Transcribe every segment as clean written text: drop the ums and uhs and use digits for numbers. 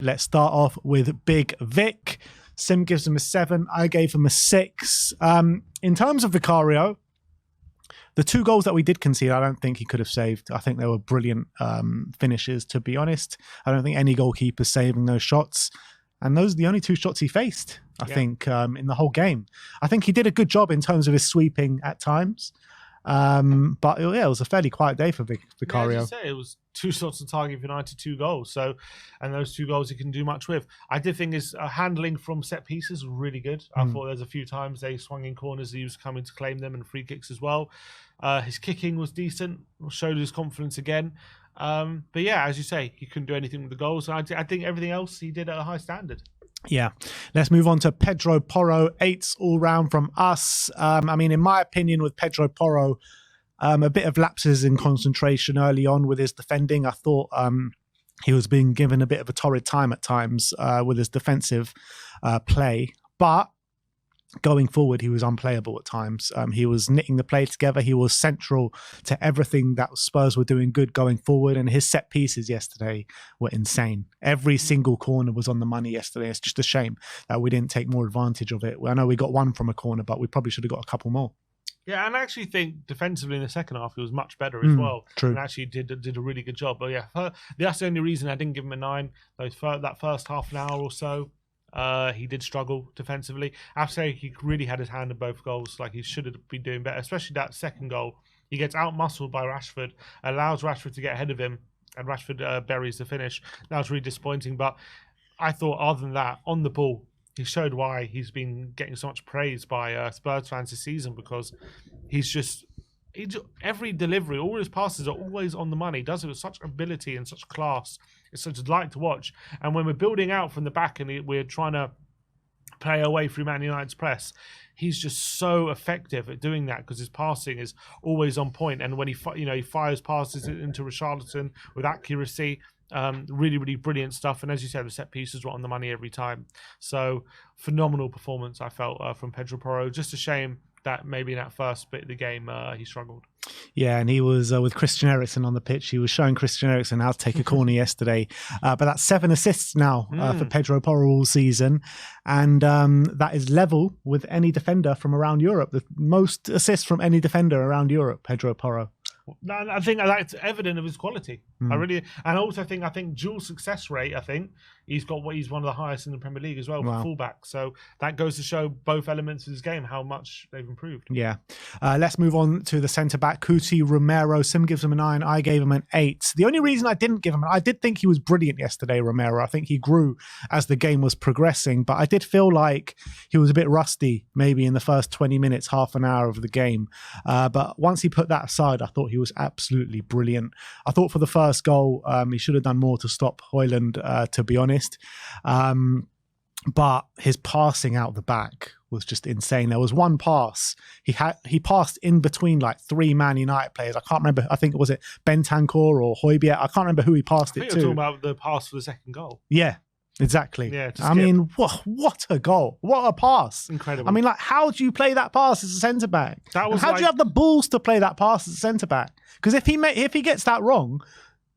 Let's start off with Big Vic. Sim gives him a 7. I gave him a 6. In terms of Vicario, the 2 goals that we did concede, I don't think he could have saved. I think they were brilliant finishes, to be honest. I don't think any goalkeeper's saving those shots. And those are the only 2 shots he faced, I think, in the whole game. I think he did a good job in terms of his sweeping at times. But yeah, it was a fairly quiet day for Vicario. Yeah, as you say, it was 2 shots on target for United, 2 goals. So, and those 2 goals he can do much with. I did think his handling from set pieces was really good. I thought there's a few times they swung in corners, he was coming to claim them, and free kicks as well. His kicking was decent, showed his confidence again. But yeah, as you say, he couldn't do anything with the goals. I think everything else he did at a high standard. Yeah. Let's move on to Pedro Porro. 8s all round from us. I mean, in my opinion, with Pedro Porro, a bit of lapses in concentration early on with his defending. I thought he was being given a bit of a torrid time at times with his defensive play. But going forward, he was unplayable at times. He was knitting the play together. He was central to everything that Spurs were doing good going forward. And his set pieces yesterday were insane. Every single corner was on the money yesterday. It's just a shame that we didn't take more advantage of it. I know we got 1 from a corner, but we probably should have got a couple more. Yeah, and I actually think defensively in the second half he was much better as well. True. And actually did a really good job. But yeah, that's the only reason I didn't give him a 9. That first half an hour or so, he did struggle defensively. I have to say he really had his hand in both goals. Like, he should have been doing better, especially that second goal. He gets out-muscled by Rashford, allows Rashford to get ahead of him, and Rashford buries the finish. That was really disappointing. But I thought, other than that, on the ball, he showed why he's been getting so much praise by Spurs fans this season, because every delivery, all his passes are always on the money. He does it with such ability and such class. It's such a delight to watch. And when we're building out from the back and we're trying to play our way through Man United's press, he's just so effective at doing that because his passing is always on point. And when he fires passes into Richarlison with accuracy, really, really brilliant stuff. And as you said, the set pieces were on the money every time. So phenomenal performance, I felt, from Pedro Porro. Just a shame that maybe in that first bit of the game he struggled. Yeah, and he was with Christian Eriksen on the pitch. He was showing Christian Eriksen how to take a corner yesterday. But that's 7 assists now for Pedro Porro all season. And that is level with any defender from around Europe. The most assists from any defender around Europe, Pedro Porro. I think that's evident of his quality. And also I think dual success rate. I think he's one of the highest in the Premier League as well for fullback. So that goes to show both elements of his game how much they've improved. Yeah. Let's move on to the centre back, Cuti Romero. Sim gives him a 9. I gave him an 8. The only reason I didn't give him, I did think he was brilliant yesterday, Romero. I think he grew as the game was progressing, but I did feel like he was a bit rusty, maybe in the first 20 minutes, half an hour of the game. But once he put that aside, I thought he was absolutely brilliant. I thought for the first goal, he should have done more to stop Højlund, to be honest. But his passing out the back was just insane. There was one pass he passed in between like 3 Man United players. I can't remember. I think was it Bentancur or Højbjerg. I can't remember who he passed it to. You're talking about the pass for the second goal. Yeah. Exactly. Yeah, I mean, what a goal. What a pass. Incredible. I mean, like, how do you play that pass as a centre-back? How do you have the balls to play that pass as a centre-back? Because if he gets that wrong,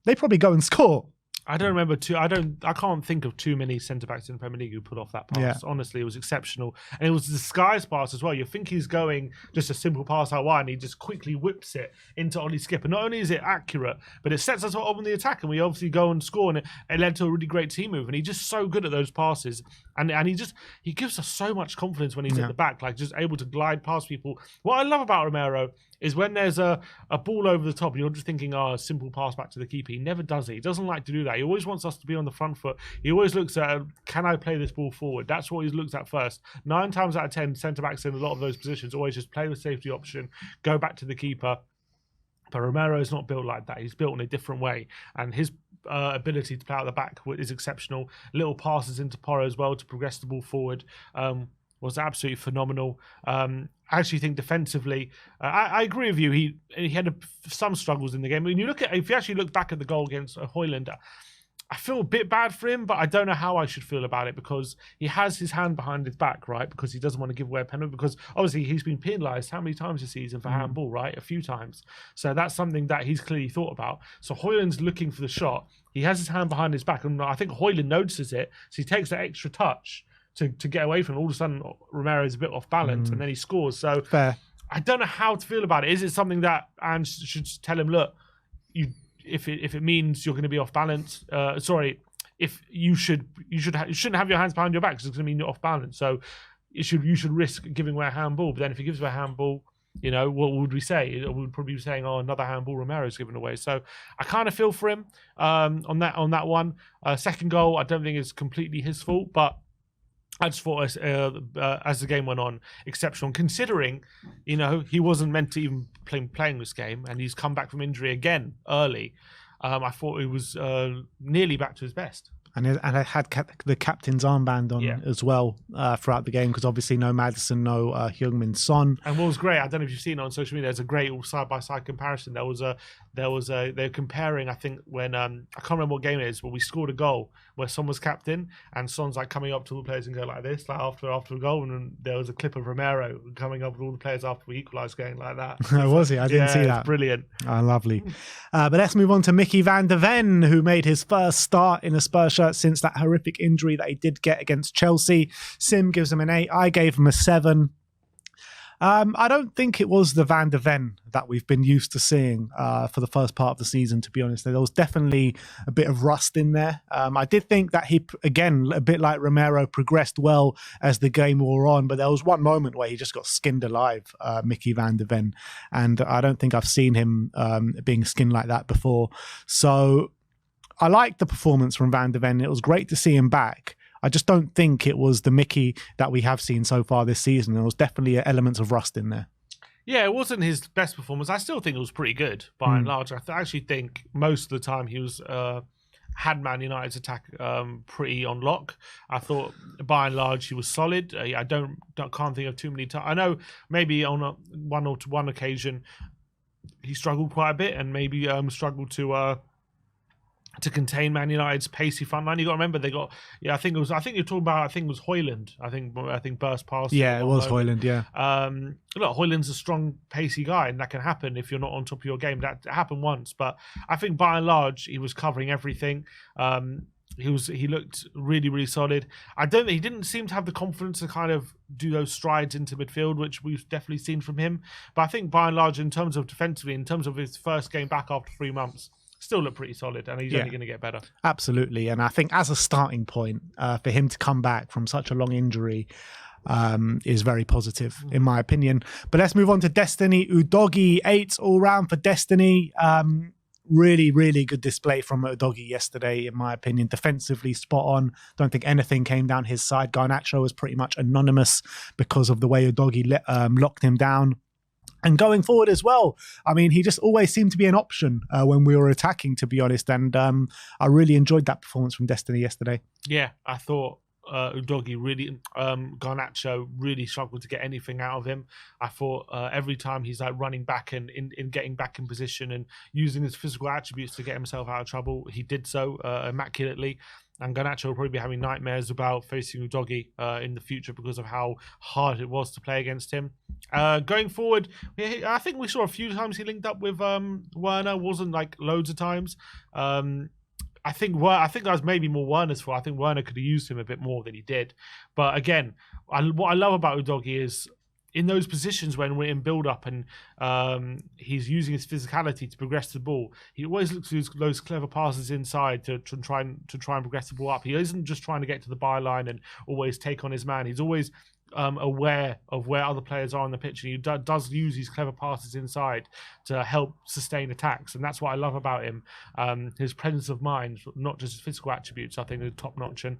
they probably go and score. I don't remember I can't think of too many centre-backs in the Premier League who put off that pass. Yeah. Honestly, it was exceptional. And it was a disguised pass as well. You think he's going just a simple pass out wide and he just quickly whips it into Ollie Skipper. Not only is it accurate, but it sets us up on the attack and we obviously go and score, and it led to a really great team move. And he's just so good at those passes. And he gives us so much confidence when he's at the back, like just able to glide past people. What I love about Romero is when there's a ball over the top and you're just thinking, a simple pass back to the keeper. He never does it. He doesn't like to do that. He always wants us to be on the front foot. He always looks at, can I play this ball forward? That's what he's looked at first. 9 times out of 10, centre-backs in a lot of those positions always just play the safety option, go back to the keeper. But Romero is not built like that. He's built in a different way. And his ability to play out the back is exceptional. Little passes into Porro as well to progress the ball forward. Was absolutely phenomenal. I actually think defensively, I agree with you. He had some struggles in the game. When you if you actually look back at the goal against Højlund, I feel a bit bad for him, but I don't know how I should feel about it because he has his hand behind his back, right? Because he doesn't want to give away a penalty because obviously he's been penalised how many times this season for handball, right? A few times. So that's something that he's clearly thought about. So Højlund's looking for the shot. He has his hand behind his back, and I think Højlund notices it. So he takes that extra touch to get away from it. All of a sudden, Romero is a bit off balance, and then he scores. So Fair. I don't know how to feel about it. Is it something that Ange should tell him, look, if it means you're going to be off balance, if you shouldn't have your hands behind your back because it's going to mean you're off balance. So you should risk giving away a handball. But then if he gives away a handball, what would we say? We would probably be saying, oh, another handball Romero's given away. So I kind of feel for him on that one. Second goal, I don't think it's completely his fault, but I just thought as the game went on, exceptional. Considering, he wasn't meant to even playing this game, and he's come back from injury again early. I thought he was nearly back to his best. And I had the captain's armband on as well throughout the game because obviously no Maddison, no Heung-min Son. And what was great, I don't know if you've seen it on social media. There's a great side-by-side comparison. They're comparing. I think when I can't remember what game it is, but we scored a goal where Son was captain and Son's like coming up to all the players and go like this, like after a goal, and then there was a clip of Romero coming up with all the players after we equalised, going like that. Was he? I didn't see that. It's brilliant. Oh, lovely. But let's move on to Mickey van der Ven, who made his first start in a Spurs shirt since that horrific injury that he did get against Chelsea. Sim gives him an 8. I gave him a 7. I don't think it was the Van der Ven that we've been used to seeing for the first part of the season, to be honest. There was definitely a bit of rust in there. I did think that he, again, a bit like Romero, progressed well as the game wore on, but there was one moment where he just got skinned alive, Mickey van der Ven, and I don't think I've seen him being skinned like that before. So I liked the performance from Van der Ven. It was great to see him back. I just don't think it was the Mickey that we have seen so far this season. There was definitely elements of rust in there. Yeah, it wasn't his best performance. I still think it was pretty good by and large. I actually think most of the time he was had Man United's attack pretty on lock. I thought by and large he was solid. I can't think of too many times. I know maybe on one occasion he struggled quite a bit and maybe struggled to contain Man United's pacey front line. You got to remember they got I think it was Højlund. I think burst past. Yeah, it was Højlund. Yeah. Look, Højlund's a strong, pacey guy, and that can happen if you're not on top of your game. That happened once, but I think by and large he was covering everything. He looked really, really solid. He didn't seem to have the confidence to kind of do those strides into midfield, which we've definitely seen from him. But I think by and large, in terms of defensively, in terms of his first game back after 3 months, still look pretty solid, and he's only going to get better. Absolutely. And I think as a starting point, for him to come back from such a long injury is very positive, in my opinion. But let's move on to Destiny. Udogie, 8 all round for Destiny. Really, really good display from Udogie yesterday, in my opinion. Defensively spot on. Don't think anything came down his side. Garnacho was pretty much anonymous because of the way Udogie locked him down. And going forward as well, I mean, he just always seemed to be an option when we were attacking, to be honest. And I really enjoyed that performance from Destiny yesterday. Yeah, I thought Udogie really, Garnacho really struggled to get anything out of him. I thought every time he's like running back and in getting back in position and using his physical attributes to get himself out of trouble, he did so immaculately. And Garnacho will probably be having nightmares about facing Udogie in the future because of how hard it was to play against him. Going forward, I think we saw a few times he linked up with Werner. Wasn't like loads of times. I think that was maybe more Werner's fault. I think Werner could have used him a bit more than he did. But again, what I love about Udogie is in those positions when we're in build-up and he's using his physicality to progress the ball, he always looks for those clever passes inside to try and progress the ball up. He isn't just trying to get to the byline and always take on his man. He's always aware of where other players are on the pitch, and he does use these clever passes inside to help sustain attacks, and that's what I love about him. His presence of mind, not just his physical attributes, I think are top notch. And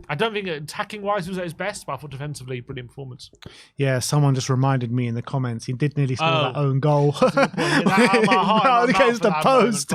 I don't think attacking wise he was at his best, but I thought defensively brilliant performance. Yeah, someone just reminded me in the comments he did nearly score that own goal against the post.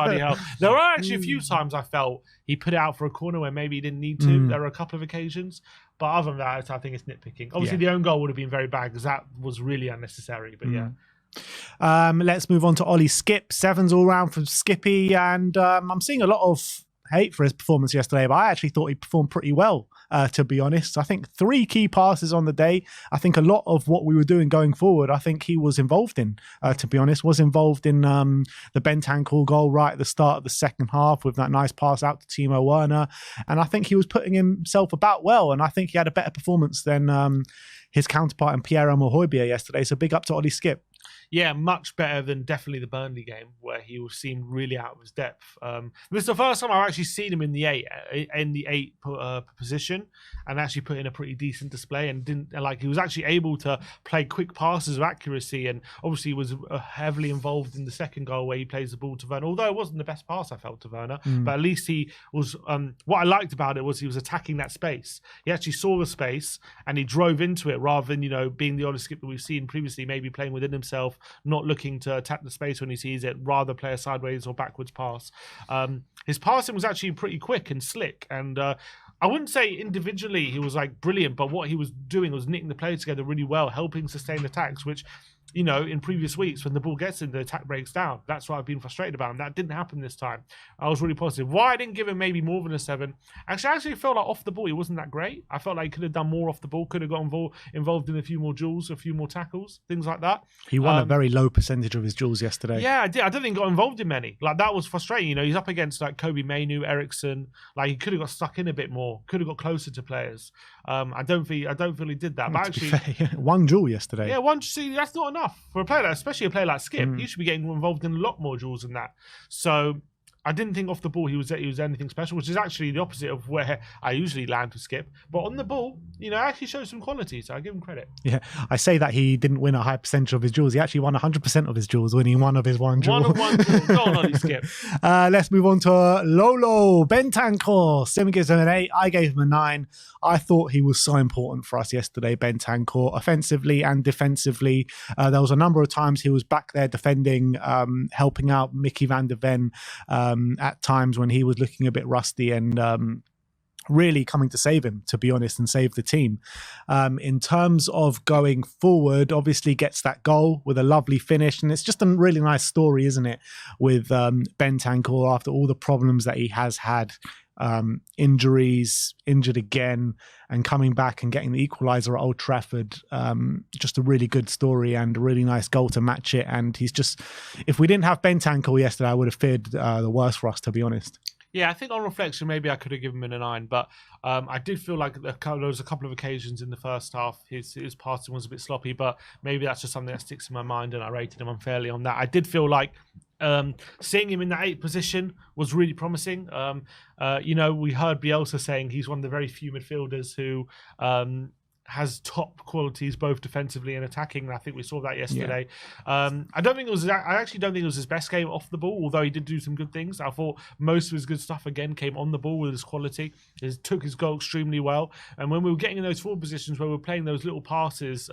There were actually a few times I felt he put it out for a corner where maybe he didn't need to. There were a couple of occasions. But other than that, I think it's nitpicking. Obviously, the own goal would have been very bad because that was really unnecessary. But let's move on to Ollie Skip. 7s all round from Skippy. And I'm seeing a lot of hate for his performance yesterday, but I actually thought he performed pretty well, to be honest. I think 3 key passes on the day. I think a lot of what we were doing going forward, I think he was involved in, to be honest, was involved in the Bentancur goal right at the start of the second half with that nice pass out to Timo Werner. And I think he was putting himself about well, and I think he had a better performance than his counterpart in Pierre-Emile Højbjerg yesterday. So big up to Ollie Skip. Yeah, much better than definitely the Burnley game where he seemed really out of his depth. This is the first time I've actually seen him in the eight position and actually put in a pretty decent display, and he was actually able to play quick passes with accuracy, and obviously was heavily involved in the second goal where he plays the ball to Werner. Although it wasn't the best pass I felt to Werner, but at least he was. What I liked about it was he was attacking that space. He actually saw the space and he drove into it rather than being the Ollie Skip that we've seen previously, maybe playing within himself, not looking to attack the space when he sees it, rather play a sideways or backwards pass. His passing was actually pretty quick and slick, and I wouldn't say individually he was brilliant, but what he was doing was knitting the play together really well, helping sustain attacks, which in previous weeks when the ball gets in, the attack breaks down. That's what I've been frustrated about, and that didn't happen this time. I was really positive. Why I didn't give him maybe more than a 7? I actually felt like off the ball he wasn't that great. I felt like he could have done more off the ball, could have got involved in a few more duels, a few more tackles, things like that. He won a very low percentage of his duels yesterday. Yeah, I did. I don't think he got involved in many. That was frustrating. He's up against Kobe Mainu, Ericsson. He could have got stuck in a bit more, could have got closer to players. I don't feel he did that. But actually, fair, one duel yesterday. Yeah, see, that's not enough for a player, especially a player like Skip. He should be getting involved in a lot more duels than that. So I didn't think off the ball he was anything special, which is actually the opposite of where I usually land to Skip. But on the ball, actually shows some quality, so I give him credit. Yeah, I say that he didn't win a high percentage of his duels. He actually won 100% of his duels, winning one of his one duel. One duel. Go on, Ollie Skip. Let's move on to Lolo Bentancur. Sim gives him an 8. I gave him a 9. I thought he was so important for us yesterday, Bentancur, offensively and defensively. There was a number of times he was back there defending, helping out Mickey van der Ven at times when he was looking a bit rusty, and really coming to save him, to be honest, and save the team. In terms of going forward, obviously gets that goal with a lovely finish, and it's just a really nice story, isn't it, with Bentancur after all the problems that he has had. Injuries, injured again, and coming back and getting the equaliser at Old Trafford. Just a really good story and a really nice goal to match it. And he's just, if we didn't have Bentancur yesterday, I would have feared the worst for us, to be honest. Yeah, I think on reflection, maybe I could have given him a 9, but I did feel like there was a couple of occasions in the first half his passing was a bit sloppy, but maybe that's just something that sticks in my mind, and I rated him unfairly on that. I did feel like seeing him in that 8 position was really promising. We heard Bielsa saying he's one of the very few midfielders who has top qualities both defensively and attacking, and I think we saw that yesterday. Yeah. I actually don't think it was his best game off the ball, although he did do some good things. I thought most of his good stuff again came on the ball with his quality. He took his goal extremely well, and when we were getting in those forward positions where we were playing those little passes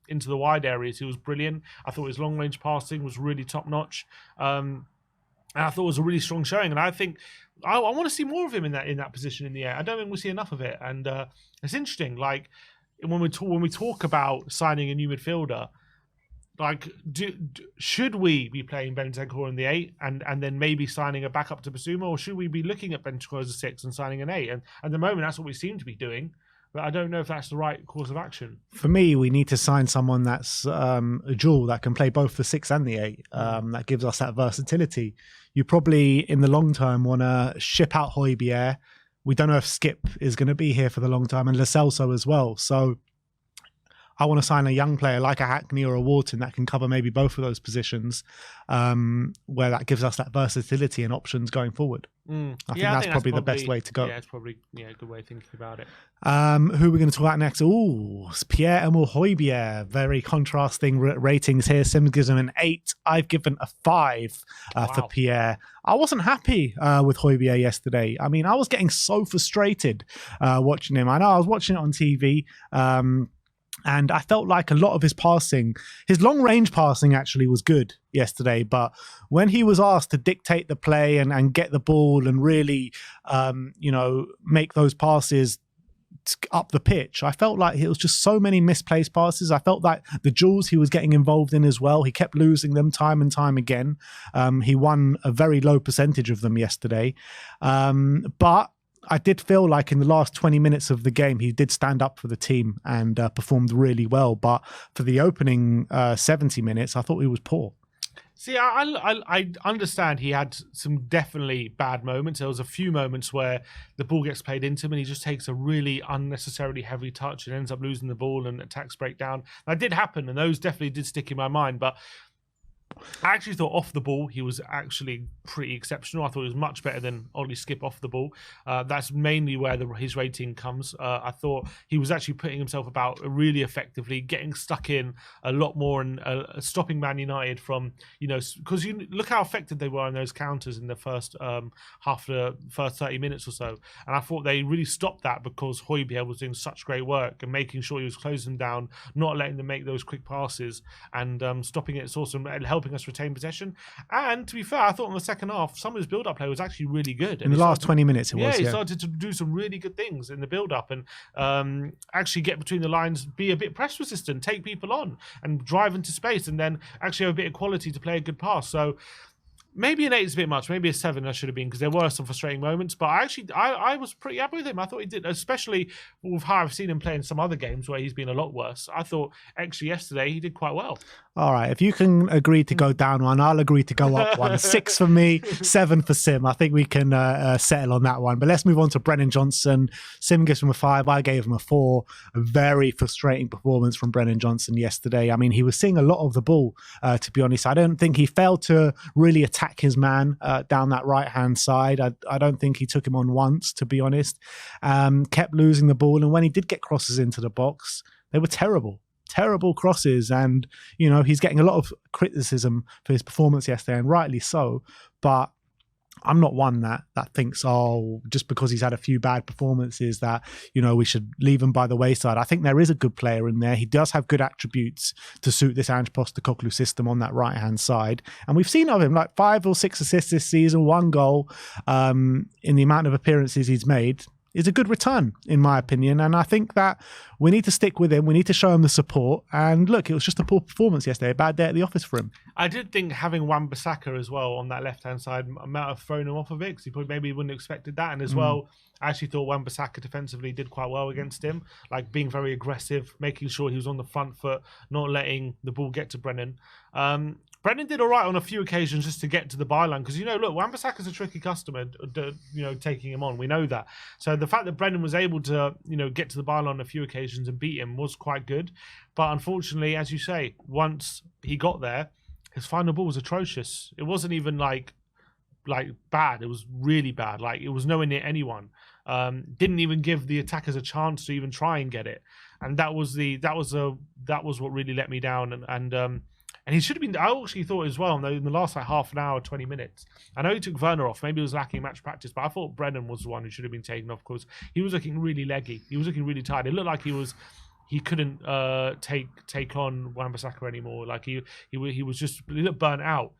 into the wide areas, he was brilliant. I thought his long range passing was really top notch, and I thought it was a really strong showing. And I think I want to see more of him in that position in the air. I don't think we'll see enough of it, and it's interesting. When we talk about signing a new midfielder, should we be playing Bentancur in the 8 and then maybe signing a backup to Basuma, or should we be looking at Bentancur as a 6 and signing an 8? And at the moment, that's what we seem to be doing. But I don't know if that's the right course of action. For me, we need to sign someone that's a dual that can play both the 6 and the 8. That gives us that versatility. You probably, in the long term, want to ship out Højbjerg. We don't know if Skip is going to be here for the long time, and Lo Celso as well. So I want to sign a young player like a Hackney or a Wharton that can cover maybe both of those positions, where that gives us that versatility and options going forward. I think that's probably the best way to go. Yeah, it's probably a good way of thinking about it. Who are we going to talk about next? It's Pierre-Emile Højbjerg. Very contrasting ratings here. Sims gives him an 8. I've given a 5 for Pierre. I wasn't happy with Højbjerg yesterday. I mean, I was getting so frustrated watching him. I know I was watching it on TV. And I felt like a lot of his passing, his long-range passing actually was good yesterday. But when he was asked to dictate the play and get the ball and really, make those passes up the pitch. I felt like it was just so many misplaced passes. I felt like the duels he was getting involved in as well, he kept losing them time and time again. He won a very low percentage of them yesterday. But I did feel like in the last 20 minutes of the game, he did stand up for the team and performed really well. But for the opening 70 minutes, I thought he was poor. See, I understand he had some definitely bad moments. There was a few moments where the ball gets played into him and he just takes a really unnecessarily heavy touch and ends up losing the ball and attacks break down. That did happen, and those definitely did stick in my mind. But I actually thought off the ball he was actually pretty exceptional. I thought he was much better than Ollie Skip off the ball. That's mainly where his rating comes. I thought he was actually putting himself about really effectively, getting stuck in a lot more and stopping Man United from, because you look how effective they were in those counters in the first first 30 minutes or so. And I thought they really stopped that because Højbjerg was doing such great work and making sure he was closing them down, not letting them make those quick passes and stopping it sort of and helping us retain possession. And to be fair, I thought in the second half, some of his build-up play was actually really good. In the last 20 minutes, he started to do some really good things in the build-up and actually get between the lines, be a bit press resistant, take people on and drive into space, and then actually have a bit of quality to play a good pass. So maybe an 8 is a bit much. Maybe a 7 I should have been, because there were some frustrating moments. But I was pretty happy with him. I thought he did, especially with how I've seen him play in some other games where he's been a lot worse. I thought actually yesterday he did quite well. All right, if you can agree to go down one, I'll agree to go up one. 6 for me, 7 for Sim. I think we can settle on that one. But let's move on to Brennan Johnson. Sim gives him a 5. I gave him a 4. A very frustrating performance from Brennan Johnson yesterday. I mean, he was seeing a lot of the ball, to be honest. I don't think he failed to really attack his man down that right-hand side. I don't think he took him on once, to be honest. Kept losing the ball. And when he did get crosses into the box, they were terrible crosses, and he's getting a lot of criticism for his performance yesterday, and rightly so. But I'm not one that thinks, just because he's had a few bad performances that we should leave him by the wayside. I think there is a good player in there. He does have good attributes to suit this Ange Postecoglou system on that right hand side, and we've seen of him like 5 or 6 assists this season, 1 goal in the amount of appearances he's made. Is a good return, in my opinion. And I think that we need to stick with him. We need to show him the support. And look, it was just a poor performance yesterday, a bad day at the office for him. I did think having Wan-Bissaka as well on that left-hand side might have thrown him off a bit, because he maybe wouldn't have expected that. And as well, I actually thought Wan-Bissaka defensively did quite well against him, like being very aggressive, making sure he was on the front foot, not letting the ball get to Brennan. Brennan did all right on a few occasions just to get to the byline, because, look, Wan-Bissaka's a tricky customer, taking him on. We know that. So the fact that Brennan was able to, get to the byline on a few occasions and beat him was quite good. But unfortunately, as you say, once he got there, his final ball was atrocious. It wasn't even like bad. It was really bad. Like, it was nowhere near anyone. Didn't even give the attackers a chance to even try and get it. And that was what really let me down. And he should have been. I actually thought as well in the last half an hour, 20 minutes. I know he took Werner off. Maybe he was lacking match practice, but I thought Brennan was the one who should have been taken off, because he was looking really leggy. He was looking really tired. It looked like he couldn't take on Wan-Bissaka anymore. Like he looked burnt out.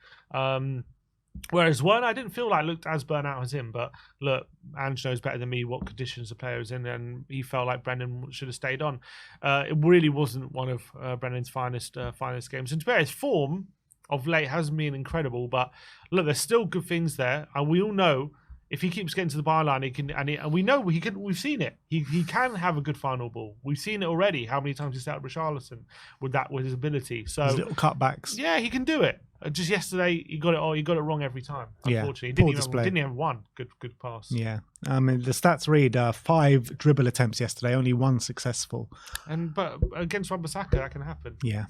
Whereas Werner, I didn't feel like looked as burnt out as him. But look, Ange knows better than me what conditions the player is in, and he felt like Brennan should have stayed on. It really wasn't one of Brennan's finest games. And to be fair, his form of late hasn't been incredible, but look, there's still good things there, and we all know if he keeps getting to the byline, he can, and we know he can. We've seen it. He can have a good final ball. We've seen it already. How many times he set up Richarlison with his ability? So his little cutbacks. Yeah, he can do it. Just yesterday, he got it wrong every time. Unfortunately, yeah, he didn't even have one good pass. Yeah, I mean the stats read 5 dribble attempts yesterday, only 1 successful. But against Wan-Bissaka, that can happen. Yeah,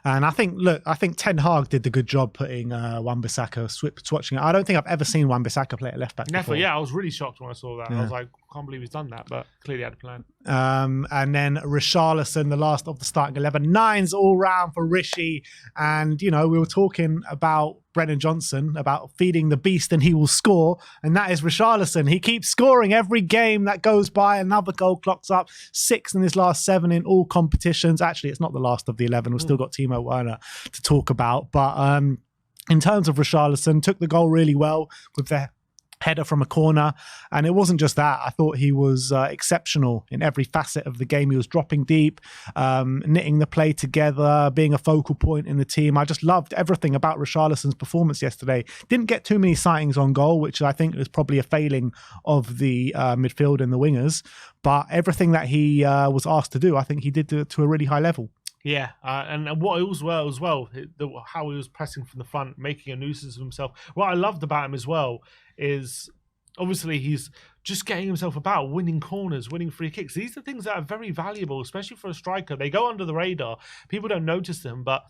and I think Ten Hag did the good job putting Wan-Bissaka swatching it. I don't think I've ever seen Wan-Bissaka play at left back before. Yeah, I was really shocked when I saw that. Yeah. I was like, can't believe he's done that, but clearly had a plan. And then Richarlison, the last of the starting 11, 9s all round for Rishi, and we were talking about Brennan Johnson, about feeding the beast and he will score, and that is Richarlison. He keeps scoring every game that goes by. Another goal clocks up, 6 in his last 7 in all competitions. Actually, it's not the last of the 11. We've still got Timo Werner to talk about, but in terms of Richarlison, took the goal really well with the header from a corner. And it wasn't just that. I thought he was exceptional in every facet of the game. He was dropping deep, knitting the play together, being a focal point in the team. I just loved everything about Richarlison's performance yesterday. Didn't get too many sightings on goal, which I think was probably a failing of the midfield and the wingers. But everything that he was asked to do, I think he did to a really high level. Yeah, and what as well, how he was pressing from the front, making a nuisance of himself. What I loved about him as well is obviously he's just getting himself about, winning corners, winning free kicks. These are things that are very valuable, especially for a striker. They go under the radar. People don't notice them, but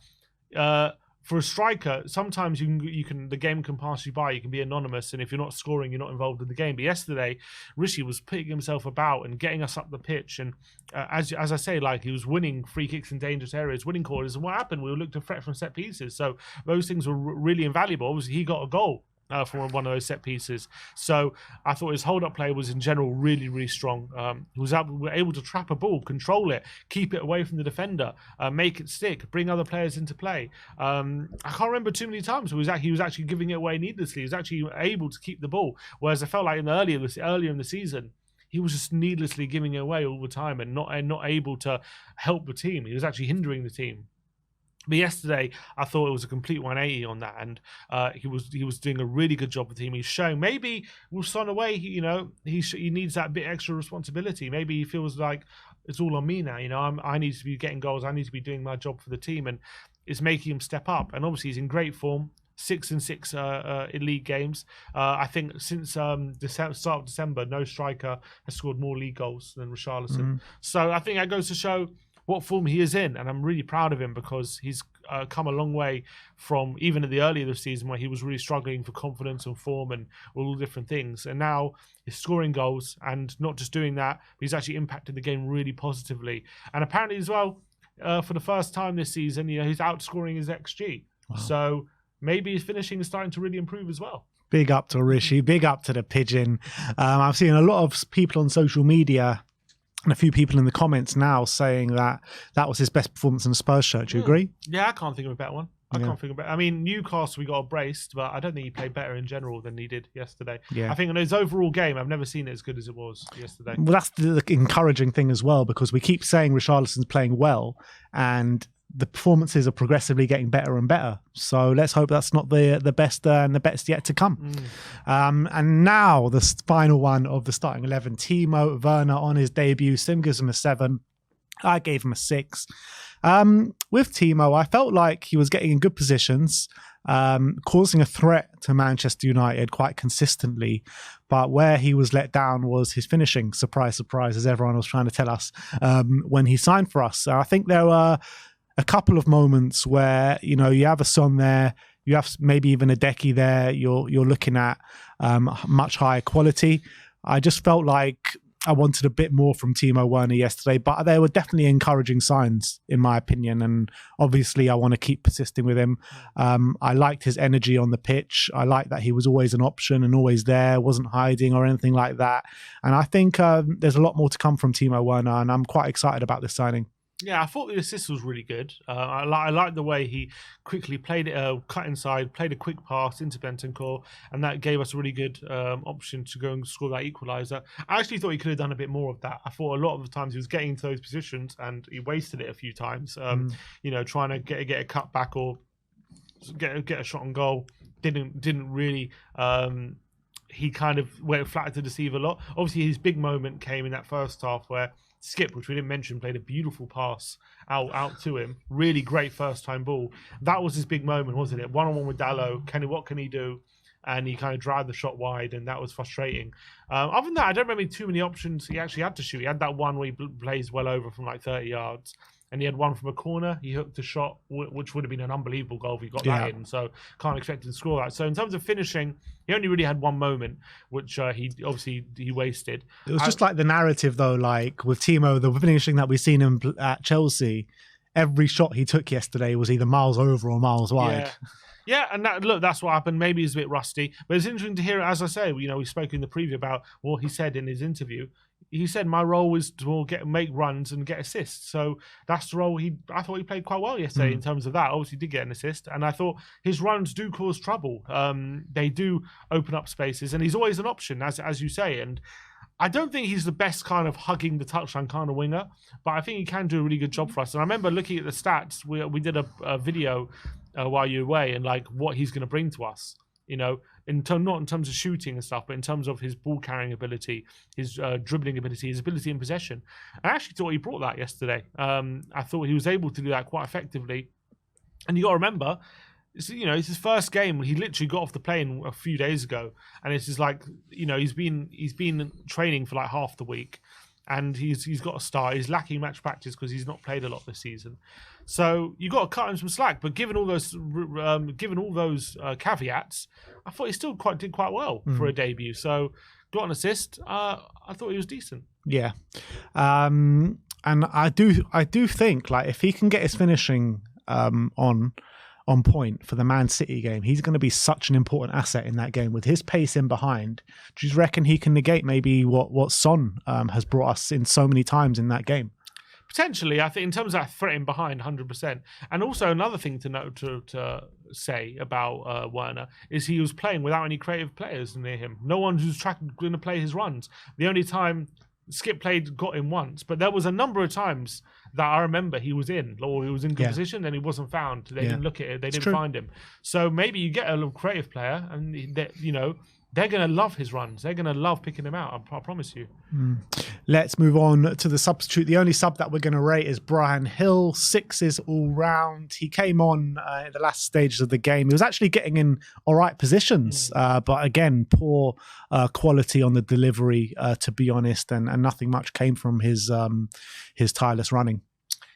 for a striker, sometimes you can the game can pass you by. You can be anonymous, and if you're not scoring, you're not involved in the game. But yesterday, Rishi was putting himself about and getting us up the pitch, and as I say, like, he was winning free kicks in dangerous areas, winning corners. And what happened? We looked to threat from set pieces, so those things were really invaluable. Obviously, he got a goal from one of those set pieces. So I thought his hold-up play was in general really, really strong. He was able to trap a ball, control it, keep it away from the defender, make it stick, bring other players into play. I can't remember too many times he was actually giving it away needlessly. He was actually able to keep the ball, whereas I felt like earlier in the season, he was just needlessly giving it away all the time and not able to help the team. He was actually hindering the team. But yesterday, I thought it was a complete 180 on that, and he was doing a really good job with the team. He's showing maybe with Son away, he needs that bit extra responsibility. Maybe he feels like it's all on me now. I need to be getting goals. I need to be doing my job for the team, and it's making him step up. And obviously, he's in great form. 6-6 in league games. I think since the start of December, no striker has scored more league goals than Richarlison. So I think that goes to show what form he is in, and I'm really proud of him because he's come a long way from even at the earlier of the season where he was really struggling for confidence and form and all the different things. And now he's scoring goals, and not just doing that, but he's actually impacted the game really positively. And apparently as well, for the first time this season, he's outscoring his XG. Wow. So maybe his finishing is starting to really improve as well. Big up to Rishi, big up to the pigeon. I've seen a lot of people on social media and a few people in the comments now saying that was his best performance in a Spurs shirt. Do you agree? Yeah, I can't think of a better one. I can't think of it. I mean, Newcastle, we got braced, but I don't think he played better in general than he did yesterday. Yeah. I think in his overall game, I've never seen it as good as it was yesterday. Well, that's the encouraging thing as well, because we keep saying Richarlison's playing well, and the performances are progressively getting better and better. So let's hope that's not the best and the best yet to come. And now the final one of the starting 11, Timo Werner on his debut. Sim gives him a 7. I gave him a 6. With Timo, I felt like he was getting in good positions, causing a threat to Manchester United quite consistently. But where he was let down was his finishing. Surprise, surprise, as everyone was trying to tell us when he signed for us. I think there were a couple of moments where, you have a Son there, you have maybe even a Decky there, you're looking at much higher quality. I just felt like I wanted a bit more from Timo Werner yesterday, but there were definitely encouraging signs, in my opinion, and obviously I want to keep persisting with him. I liked his energy on the pitch. I liked that he was always an option and always there, wasn't hiding or anything like that. And I think there's a lot more to come from Timo Werner, and I'm quite excited about this signing. Yeah, I thought the assist was really good. I like the way he quickly played it, cut inside, played a quick pass into Bentancur, and that gave us a really good option to go and score that equaliser. I actually thought he could have done a bit more of that. I thought a lot of the times he was getting into those positions and he wasted it a few times. Trying to get a cut back or get a shot on goal. Didn't really. He kind of went flat to deceive a lot. Obviously, his big moment came in that first half where Skip, which we didn't mention, played a beautiful pass out to him. Really great first-time ball. That was his big moment, wasn't it? One-on-one with Dalot. What can he do? And he kind of drive the shot wide, and that was frustrating. Other than that, I don't remember too many options he actually had to shoot. He had that one where he plays well over from like 30 yards. And he had one from a corner. He hooked a shot, which would have been an unbelievable goal if he got that in. So can't expect him to score that. So in terms of finishing, he only really had one moment, which he wasted. It was just like the narrative, though, like with Timo, the finishing that we've seen him at Chelsea, every shot he took yesterday was either miles over or miles wide. Yeah, and that's what happened. Maybe he's a bit rusty. But it's interesting to hear, as I say, we spoke in the preview about what he said in his interview. he said my role was to make runs and get assists. So that's the role I thought he played quite well yesterday in terms of that. Obviously, he did get an assist, and I thought his runs do cause trouble. They do open up spaces, and he's always an option, as you say. And I don't think he's the best kind of hugging the touchline kind of winger, but I think he can do a really good job for us. And I remember looking at the stats. We did a video while you were away, and like what he's going to bring to us. Not in terms of shooting and stuff, but in terms of his ball carrying ability, his dribbling ability, his ability in possession. I actually thought he brought that yesterday. I thought he was able to do that quite effectively. And you got to remember, it's his first game. He literally got off the plane a few days ago, and it's just like he's been training for like half the week, and he's got a start. He's lacking match practice because he's not played a lot this season. So you got to cut him some slack. But given all those caveats, I thought he still did quite well for a debut. So got an assist. I thought he was decent. Yeah, and I do think like if he can get his finishing on point for the Man City game, he's going to be such an important asset in that game with his pace in behind. Do you reckon he can negate maybe what Son has brought us in so many times in that game? Potentially, I think in terms of that threat in behind, 100%. And also another thing to note to say about Werner is he was playing without any creative players near him. No one who's going to play his runs. The only time Skip got him once, but there was a number of times that I remember he was in, or he was in good position, and he wasn't found. They didn't look at it. They didn't find him. So maybe you get a little creative player, and they're going to love his runs. They're going to love picking him out. I promise you. Let's move on to the substitute. The only sub that we're going to rate is Bryan Hill. 6s all round. He came on in the last stages of the game. He was actually getting in all right positions, but again, poor quality on the delivery, to be honest, and nothing much came from his tireless running.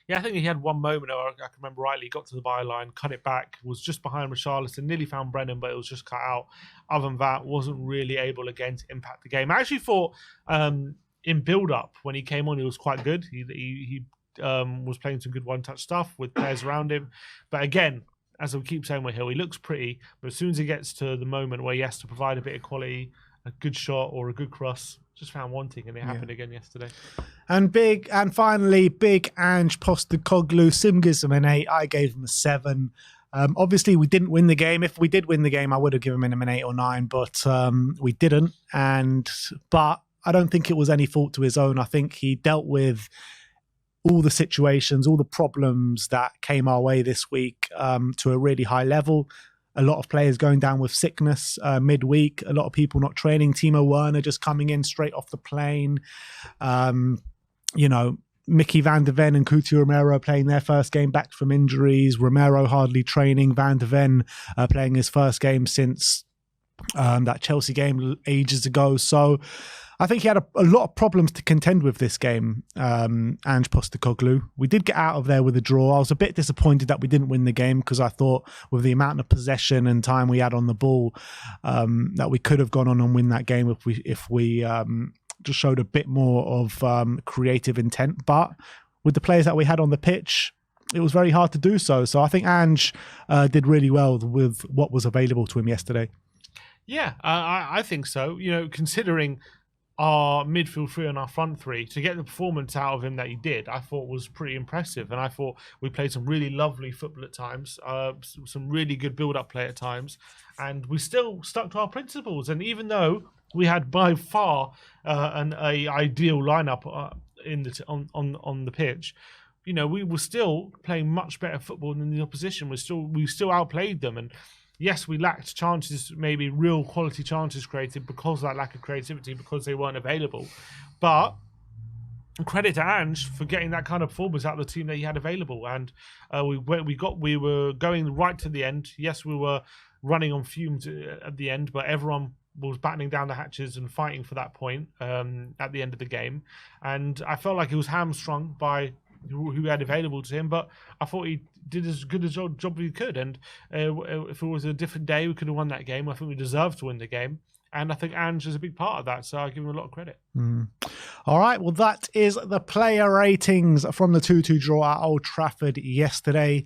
Yeah, I think he had one moment, or I can remember rightly, he got to the byline, cut it back, was just behind Richarlison, nearly found Brennan, but it was just cut out. Other than that, wasn't really able again to impact the game. I actually thought in build-up, when he came on, he was quite good. He was playing some good one-touch stuff with players around him. But again, as we keep saying with Hill, he looks pretty, but as soon as he gets to the moment where he has to provide a bit of quality, a good shot or a good cross, just found wanting, and it happened again yesterday. And finally, big Ange Postecoglou. Sim gives him an 8. I gave him a 7. Obviously, we didn't win the game. If we did win the game, I would have given him an 8 or 9, but we didn't. But I don't think it was any fault to his own. I think he dealt with all the situations, all the problems that came our way this week to a really high level. A lot of players going down with sickness midweek. A lot of people not training. Timo Werner just coming in straight off the plane. Mickey van der Ven and Coutinho Romero playing their first game back from injuries. Romero hardly training. Van der Ven playing his first game since that Chelsea game ages ago. So I think he had a lot of problems to contend with this game, Ange Postecoglou. We did get out of there with a draw. I was a bit disappointed that we didn't win the game because I thought with the amount of possession and time we had on the ball that we could have gone on and win that game if we just showed a bit more of creative intent. But with the players that we had on the pitch, it was very hard to do so. So I think Ange did really well with what was available to him yesterday. Yeah, I think so. Considering our midfield three and our front three, to get the performance out of him that he did, I thought was pretty impressive. And I thought we played some really lovely football at times, some really good build-up play at times, and we still stuck to our principles. And even though we had by far an ideal lineup on the pitch, we were still playing much better football than the opposition. We still outplayed them, and yes, we lacked chances, maybe real quality chances created because of that lack of creativity, because they weren't available. But credit to Ange for getting that kind of performance out of the team that he had available. And we were going right to the end. Yes, we were running on fumes at the end, but everyone was battening down the hatches and fighting for that point at the end of the game. And I felt like he was hamstrung by who he had available to him, but I thought he did as good a job as he could. And if it was a different day, we could have won that game. I think we deserved to win the game. And I think Ange is a big part of that, so I give him a lot of credit. All right, well, that is the player ratings from the 2-2 draw at Old Trafford yesterday.